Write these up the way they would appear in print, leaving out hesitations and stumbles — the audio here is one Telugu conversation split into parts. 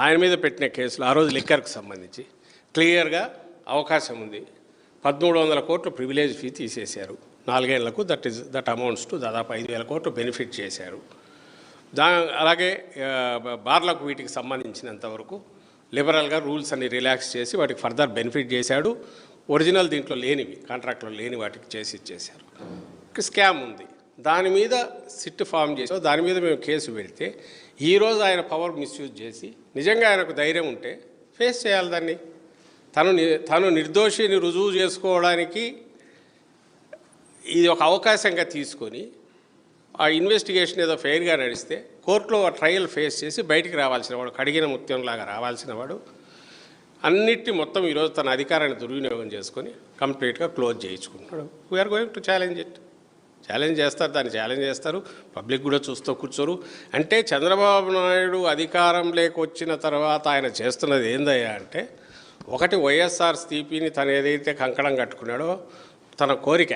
ఆయన మీద పెట్టిన కేసులు ఆ రోజు లిక్కర్కి సంబంధించి క్లియర్గా అవకాశం ఉంది. 1300 కోట్లు ప్రివిలేజ్ ఫీ తీసేశారు 4 ఏళ్లకు. దట్ అమౌంట్స్ టు దాదాపు 5000 కోట్లు బెనిఫిట్ చేశారు. అలాగే బార్లకు వీటికి సంబంధించినంతవరకు లిబరల్గా రూల్స్ అన్ని రిలాక్స్ చేసి వాటికి ఫర్దర్ బెనిఫిట్ చేశాడు. ఒరిజినల్ దీంట్లో లేనివి, కాంట్రాక్ట్లో లేని వాటికి చేసి ఇచ్చేశారు. స్కామ్ ఉంది, దాని మీద సిట్ ఫామ్ చేసి దాని మీద మేము కేసు పెడితే ఈరోజు ఆయన పవర్ మిస్యూజ్ చేసి నిజంగా ఆయనకు ధైర్యం ఉంటే ఫేస్ చేయాలి దాన్ని. తను నిర్దోషిని రుజువు చేసుకోవడానికి ఇది ఒక అవకాశంగా తీసుకొని ఆ ఇన్వెస్టిగేషన్ ఏదో ఫెయిర్గా నడిస్తే కోర్టులో ట్రయల్ ఫేస్ చేసి బయటికి రావాల్సిన వాడు, కడిగిన ముత్యంలాగా రావాల్సిన వాడు అన్నిటి మొత్తం ఈరోజు తన అధికారాన్ని దుర్వినియోగం చేసుకొని కంప్లీట్గా క్లోజ్ చేయించుకుంటున్నాడు. We're going to challenge it. Challenge చేస్తారు, దాన్ని ఛాలెంజ్ చేస్తారు, పబ్లిక్ కూడా చూస్తూ కూర్చోరు. అంటే చంద్రబాబు నాయుడు అధికారం లేకొచ్చిన తర్వాత ఆయన చేస్తున్నది ఏందయ్యా అంటే, ఒకటి వైఎస్ఆర్ స్థితిని తను ఏదైతే కంకణం కట్టుకున్నాడో తన కోరిక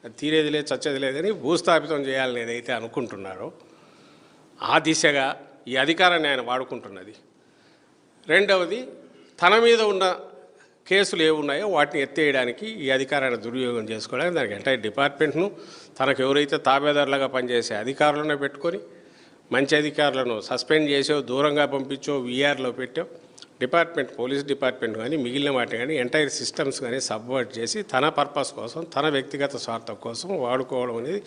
అది తీరేది లేదు చచ్చేది లేదని భూస్థాపితం చేయాలని ఏదైతే అనుకుంటున్నాడో ఆ దిశగా ఈ అధికారాన్ని ఆయన వాడుకుంటున్నది. రెండవది, తన మీద ఉన్న కేసులు ఏమున్నాయో వాటిని ఎత్తేయడానికి ఈ అధికారాన్ని దుర్వినియోగం చేసుకోవడానికి దానికి ఎంటైర్ డిపార్ట్మెంట్ను తనకు ఎవరైతే తాబేదారులుగా పనిచేసే అధికారులను పెట్టుకొని మంచి అధికారులను సస్పెండ్ చేసో దూరంగా పంపించో వీఆర్లో పెట్టో డిపార్ట్మెంట్, పోలీస్ డిపార్ట్మెంట్ కానీ మిగిలిన వాటిని కానీ ఎంటైర్ సిస్టమ్స్ కానీ సబ్వర్ట్ చేసి తన పర్పస్ కోసం, తన వ్యక్తిగత స్వార్థం కోసం వాడుకోవడం అనేది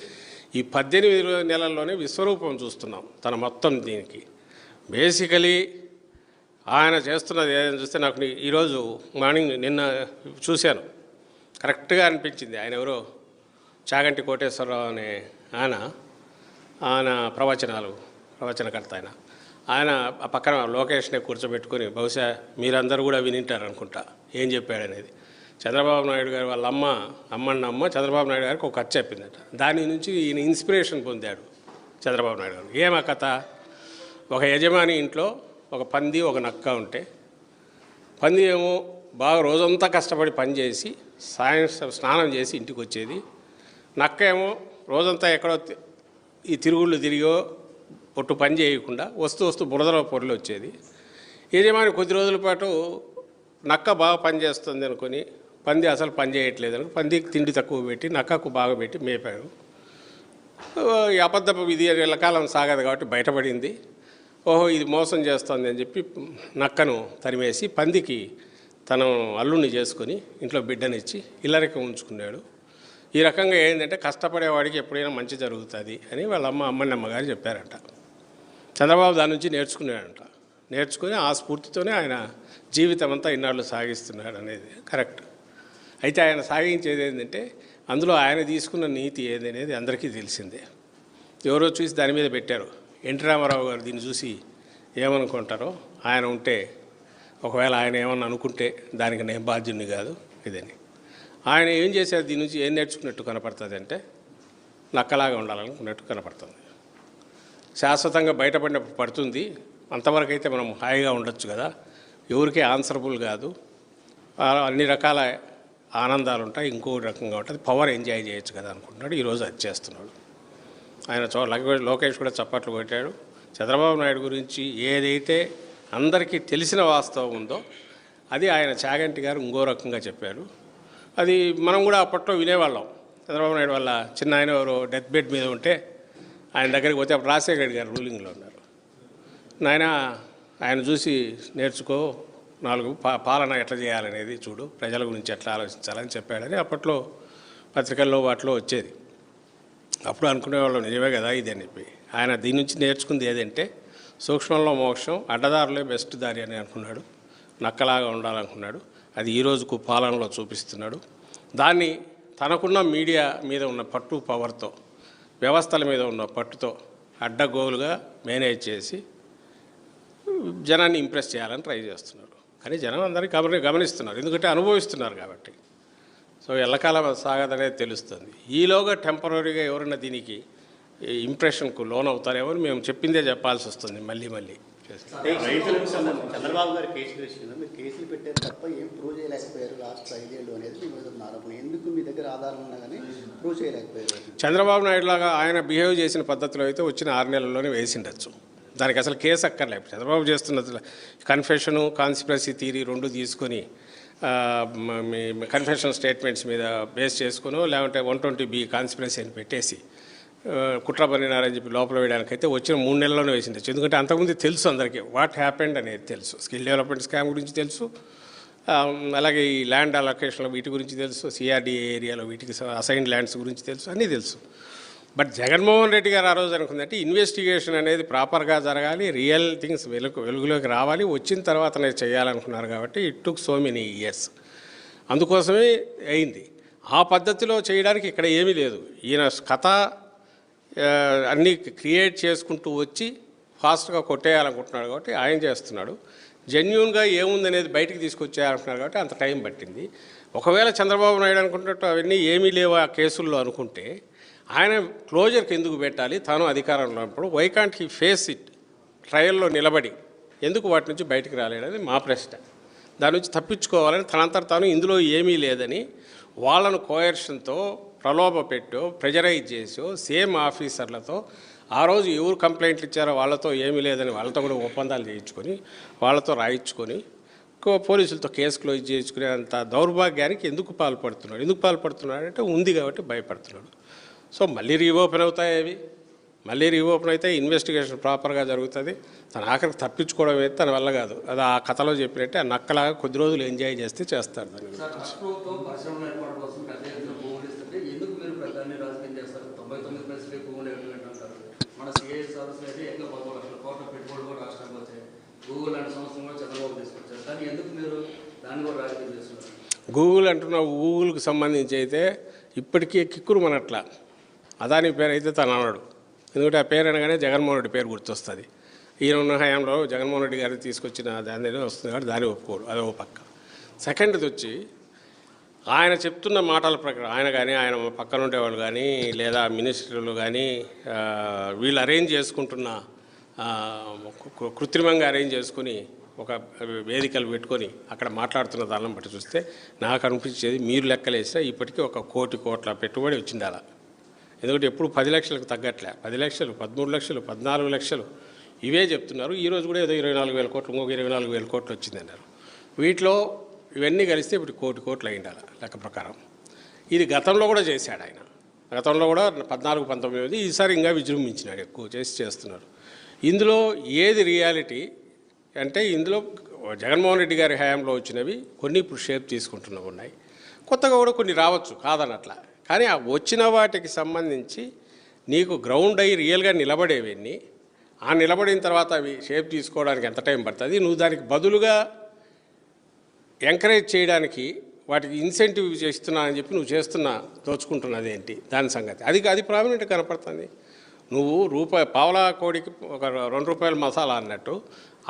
ఈ 18 నెలల్లోనే విశ్వరూపం చూస్తున్నాం. తన మొత్తం దీనికి బేసికలీ ఆయన చేస్తున్నది ఏదైనా చూస్తే నాకు ఈరోజు మార్నింగ్ నిన్న చూశాను, కరెక్ట్గా అనిపించింది. ఆయన ఎవరో చాగంటి కోటేశ్వరరావు అనే ఆయన ప్రవచనకర్త ఆయన ఆ పక్కన లోకేష్నే కూర్చోబెట్టుకొని బహుశా మీరందరూ కూడా వినింటారు అనుకుంటా ఏం చెప్పాడనేది. చంద్రబాబు నాయుడు గారు వాళ్ళ అమ్మ చంద్రబాబు నాయుడు గారికి ఒక కథ చెప్పిందట. దాని నుంచి ఈయన ఇన్స్పిరేషన్ పొందాడు చంద్రబాబు నాయుడు గారు. ఏమా కథ? ఒక యజమాని ఇంట్లో ఒక పంది ఒక నక్క ఉంటే, పంది ఏమో బాగా రోజంతా కష్టపడి పనిచేసి సాయంత్రం స్నానం చేసి ఇంటికి వచ్చేది. నక్క ఏమో రోజంతా ఎక్కడో ఈ తిరుగుళ్ళు తిరిగో పొట్టు పని చేయకుండా వస్తూ బురదలో పొరలు వచ్చేది. యజమాని కొద్ది రోజుల పాటు నక్క బాగా పనిచేస్తుంది అనుకొని పంది అసలు పని చేయట్లేదు అనుకో పందికి తిండి తక్కువ పెట్టి నక్కకు బాగా పెట్టి మేపాడు. ఈ అబద్ధపు ఇది ఎల్లకాలం సాగదు కాబట్టి బయటపడింది. ఓహో ఇది మోసం చేస్తుంది అని చెప్పి నక్కను తరిమేసి పందికి తను అల్లుణ్ణి చేసుకొని ఇంట్లో బిడ్డనిచ్చి ఇల్లరికి ఉంచుకున్నాడు. ఈ రకంగా ఏంటంటే కష్టపడేవాడికి ఎప్పుడైనా మంచి జరుగుతుంది అని వాళ్ళ అమ్మగారు చెప్పారంట. చంద్రబాబు దాని నుంచి నేర్చుకున్నాడంట. నేర్చుకుని ఆ స్ఫూర్తితోనే ఆయన జీవితం అంతా ఇన్నాళ్ళు సాగిస్తున్నాడు అనేది కరెక్ట్. అయితే ఆయన సాగించేది ఏంటంటే అందులో ఆయన తీసుకున్న నీతి ఏదనేది అందరికీ తెలిసిందే. ఎవరో చూసి దాని మీద పెట్టారు. ఎన్టీ రామారావు గారు దీన్ని చూసి ఏమనుకుంటారో, ఆయన ఉంటే ఒకవేళ ఆయన ఏమన్నా అనుకుంటే దానికి నేను బాధ్యుని కాదు ఇదని. ఆయన ఏం చేశారు, దీని నుంచి ఏం నేర్చుకున్నట్టు కనపడుతుంది అంటే నక్కలాగా ఉండాలనుకున్నట్టు కనపడుతుంది. శాశ్వతంగా బయటపడినప్పుడు పడుతుంది, అంతవరకు అయితే మనం హాయిగా ఉండొచ్చు కదా, ఎవరికీ ఆన్సరబుల్ కాదు, అన్ని రకాల ఆనందాలు ఉంటాయి, ఇంకో రకంగా ఉంటుంది, పవర్ ఎంజాయ్ చేయొచ్చు కదా అనుకుంటున్నాడు. ఈరోజు అది చేస్తున్నాడు ఆయన. లోకేష్ కూడా చప్పట్లు కొట్టాడు. చంద్రబాబు నాయుడు గురించి ఏదైతే అందరికీ తెలిసిన వాస్తవం ఉందో అది ఆయన చాగంటి గారు ఇంకో రకంగా చెప్పారు. అది మనం కూడా అప్పట్లో వినేవాళ్ళం. చంద్రబాబు నాయుడు వల్ల చిన్న ఆయన ఎవరో డెత్ బెడ్ మీద ఉంటే ఆయన దగ్గరికి పోతే అప్పుడు రాజశేఖర్ గారు రూలింగ్లో ఉన్నారు. ఆయన చూసి నేర్చుకో, 4 పాలన ఎట్లా చేయాలనేది చూడు, ప్రజల గురించి ఎట్లా ఆలోచించాలని చెప్పాడని అప్పట్లో పత్రికల్లో వాటిలో వచ్చేది. అప్పుడు అనుకునేవాళ్ళు నిజమే కదా ఇది అని చెప్పి. ఆయన దీని నుంచి నేర్చుకుంది ఏదంటే సూక్ష్మంలో మోక్షం, అడ్డదారులే బెస్ట్ దారి అని అనుకున్నాడు. నక్కలాగా ఉండాలనుకున్నాడు. అది ఈ రోజుకు పాలనలో చూపిస్తున్నాడు. దాన్ని తనకున్న మీడియా మీద ఉన్న పట్టు పవర్తో, వ్యవస్థల మీద ఉన్న పట్టుతో అడ్డగోలుగా మేనేజ్ చేసి జనాన్ని ఇంప్రెస్ చేయాలని ట్రై చేస్తున్నాడు. కానీ జనం అందరికీ గమనిస్తున్నారు, ఎందుకంటే అనుభవిస్తున్నారు కాబట్టి. సో ఎల్లకాలం సాగదనేది తెలుస్తుంది. ఈలోగా టెంపరీగా ఎవరైనా దీనికి ఇంప్రెషన్కు లోన్ అవుతారేమో అని మేము చెప్పిందే చెప్పాల్సి వస్తుంది మళ్ళీ చంద్రబాబు గారు కేసులు విషయంలో మీరు కేసులు పెట్టారు తప్ప ఏం ప్రూవ్ చేయలేకపోయారు లాస్ట్ 5 ఏళ్ళు అనేది మీ మీద ఆరోపణ. ఎందుకు మీ దగ్గర ఆధారం ఉన్నా కానీ ప్రూవ్ చేయలేకపోయారు? చంద్రబాబు నాయుడు లాగా ఆయన బిహేవ్ చేసిన పద్ధతిలో అయితే వచ్చిన 6 నెలల్లోనే వేసిండొచ్చు. దానికి అసలు కేసు అక్కర్లేదు. చంద్రబాబు చేస్తున్న కన్ఫెషను, కాన్స్పిరసీ థియరీ రెండు తీసుకొని కన్ఫెషన్ స్టేట్మెంట్స్ మీద బేస్ చేసుకునో లేకుంటే 120B కాన్స్పిరసీ అని పెట్టేసి కుట్ర పన్నినారని చెప్పి లోపల వేయడానికైతే వచ్చిన 3 నెలల్లోనే వేసింది. ఎందుకంటే అంతకుముందు తెలుసు అందరికీ వాట్ హ్యాపెండ్ అనేది తెలుసు. స్కిల్ డెవలప్మెంట్ స్కామ్ గురించి తెలుసు, అలాగే ఈ ల్యాండ్ అలొకేషన్లో వీటి గురించి తెలుసు, సిఆర్డీఏ ఏరియాలో వీటికి అసైన్డ్ ల్యాండ్స్ గురించి తెలుసు, అన్నీ తెలుసు. బట్ జగన్మోహన్ రెడ్డి గారు ఆ రోజు అనుకుందంటే ఇన్వెస్టిగేషన్ అనేది ప్రాపర్గా జరగాలి, రియల్ థింగ్స్ వెలుగులోకి రావాలి, వచ్చిన తర్వాతనే చేయాలనుకున్నారు. కాబట్టి it took so many years. అందుకోసమే అయింది. ఆ పద్ధతిలో చేయడానికి ఇక్కడ ఏమీ లేదు. ఈయన కథ అన్నీ క్రియేట్ చేసుకుంటూ వచ్చి ఫాస్ట్గా కొట్టేయాలనుకుంటున్నాడు కాబట్టి ఆయన చేస్తున్నాడు. జెన్యూన్గా ఏముందనేది బయటికి తీసుకొచ్చేయాలనుకున్నారు కాబట్టి అంత టైం పట్టింది. ఒకవేళ చంద్రబాబు నాయుడు అనుకుంటున్నట్టు అవన్నీ ఏమీ లేవు ఆ కేసుల్లో అనుకుంటే ఆయన క్లోజర్కి ఎందుకు పెట్టాలి? తాను అధికారంలో ఉన్నప్పుడు why can't he face it? ట్రయల్లో నిలబడి ఎందుకు వాటి నుంచి బయటికి రాలేడని మా ప్రశ్న. దాని నుంచి తప్పించుకోవాలని తనంతట తాను ఇందులో ఏమీ లేదని వాళ్ళను కోయర్షన్తో ప్రలోభ పెట్టో ప్రెజరైజ్ చేసో సేమ్ ఆఫీసర్లతో ఆ రోజు ఎవరు కంప్లైంట్లు ఇచ్చారో వాళ్ళతో ఏమీ లేదని వాళ్ళతో కూడా ఒప్పందాలు చేయించుకొని వాళ్ళతో రాయించుకొని పోలీసులతో కేసు క్లోజ్ చేయించుకునే అంత దౌర్భాగ్యానికి ఎందుకు పాల్పడుతున్నాడు అంటే ఉంది కాబట్టి భయపడుతున్నాడు. సో మళ్ళీ రీఓపెన్ అవుతాయి అవి, మళ్ళీ రీఓపెన్ అయితే ఇన్వెస్టిగేషన్ ప్రాపర్గా జరుగుతుంది. తన ఆఖరికి తప్పించుకోవడం అయితే తన వల్ల కాదు. అది ఆ కథలో చెప్పినట్టే ఆ నక్కలాగా కొద్ది రోజులు ఎంజాయ్ చేస్తే చేస్తారు. దాన్ని గూగుల్ అంటున్న గూగుల్కి సంబంధించి అయితే ఇప్పటికీ కిక్కురు మనట్లా అదాని పేరు అయితే తను అన్నాడు. ఎందుకంటే ఆ పేరు అనగానే జగన్మోహన్ రెడ్డి పేరు గుర్తొస్తుంది. ఈయన ఉన్న హయాంలో జగన్మోహన్ రెడ్డి గారు తీసుకొచ్చిన దాని వస్తుంది కాబట్టి దాన్ని ఒప్పుకోడు. అదో పక్క. సెకండ్ది వచ్చి ఆయన చెప్తున్న మాటల ప్రకారం ఆయన కానీ ఆయన పక్కన ఉండేవాళ్ళు కానీ లేదా మినిస్టర్లు కానీ వీళ్ళు అరేంజ్ చేసుకుంటున్న కృత్రిమంగా అరేంజ్ చేసుకుని ఒక వేదికలు పెట్టుకొని అక్కడ మాట్లాడుతున్న దానిని బట్టి చూస్తే నాకు అనిపించేది మీరు లెక్కలేసినా ఇప్పటికీ 1 కోట్ల పెట్టుబడి వచ్చింది అలా. ఎందుకంటే ఎప్పుడు 10 లక్షలకు తగ్గట్లే. 10 లక్షలు, 13 లక్షలు, 14 లక్షలు ఇవే చెప్తున్నారు. ఈరోజు కూడా ఏదో 24,000 కోట్లు, ఇంకొక 24,000 కోట్లు వచ్చిందన్నారు. వీటిలో ఇవన్నీ కలిస్తే ఇప్పుడు 1 కోట్లు అయిండాలి లెక్క ప్రకారం. ఇది గతంలో కూడా చేశాడు ఆయన. గతంలో కూడా 14, 19 ఈసారి ఇంకా విజృంభించినాడు, ఎక్కువ చేస్తున్నారు. ఇందులో ఏది రియాలిటీ అంటే ఇందులో జగన్మోహన్ రెడ్డి గారి హయాంలో వచ్చినవి కొన్ని ఇప్పుడు షేప్ తీసుకుంటున్నవి ఉన్నాయి, కొత్తగా కూడా కొన్ని రావచ్చు కాదనట్లా. కానీ ఆ వచ్చిన వాటికి సంబంధించి నీకు గ్రౌండ్ అయ్యి రియల్గా నిలబడేవన్నీ ఆ నిలబడిన తర్వాత అవి షేప్ తీసుకోవడానికి ఎంత టైం పడుతుంది? నువ్వు దానికి బదులుగా ఎంకరేజ్ చేయడానికి వాటికి ఇన్సెంటివ్ చేస్తున్నానని చెప్పి నువ్వు దోచుకుంటున్నది ఏంటి దాని సంగతి? అది ప్రామినెంట్గా కనపడుతుంది. నువ్వు పావలా కోడికి ఒక 2 రూపాయల మసాలా అన్నట్టు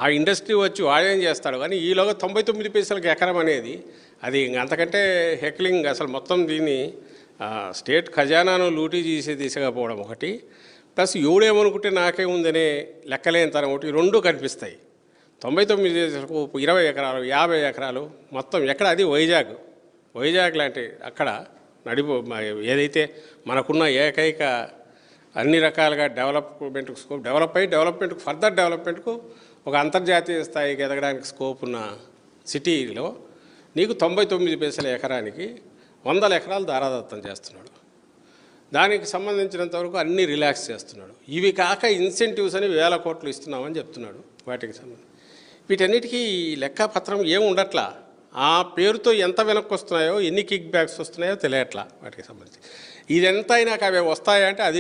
ఆ ఇండస్ట్రీ వచ్చి వాడేం చేస్తాడు. కానీ ఈలోగా 99 పైసలకు ఎకరం అనేది అది అంతకంటే హెక్లింగ్. అసలు మొత్తం దీన్ని స్టేట్ ఖజానాను లూటీ చేసే దిశగా పోవడం ఒకటి, ప్లస్ ఎవడేమనుకుంటే నాకే ఉందనే లెక్కలేని తరం ఒకటి, రెండు కనిపిస్తాయి. 99 20 ఎకరాలు 50 ఎకరాలు మొత్తం ఎక్కడ? అది వైజాగ్ లాంటి అక్కడ ఏదైతే మనకున్న ఏకైక అన్ని రకాలుగా డెవలప్మెంట్కు ఫర్దర్ డెవలప్మెంట్కు ఒక అంతర్జాతీయ స్థాయికి ఎదగడానికి స్కోప్ ఉన్న సిటీలో నీకు 99 పైసల ఎకరానికి 100 ఎకరాలు దారాదత్తం చేస్తున్నాడు. దానికి సంబంధించినంతవరకు అన్నీ రిలాక్స్ చేస్తున్నాడు. ఇవి కాక ఇన్సెంటివ్స్ అని 1000 కోట్లు ఇస్తున్నామని చెప్తున్నాడు. వాటికి సంబంధించి వీటన్నిటికీ లెక్కపత్రం ఏమి ఉండట్లా. ఆ పేరుతో ఎంత వెనక్కి వస్తున్నాయో, ఎన్ని కిక్ బ్యాక్స్ వస్తున్నాయో తెలియట్లా వాటికి సంబంధించి. ఇదంతా అయినాక అవి వస్తాయంటే అది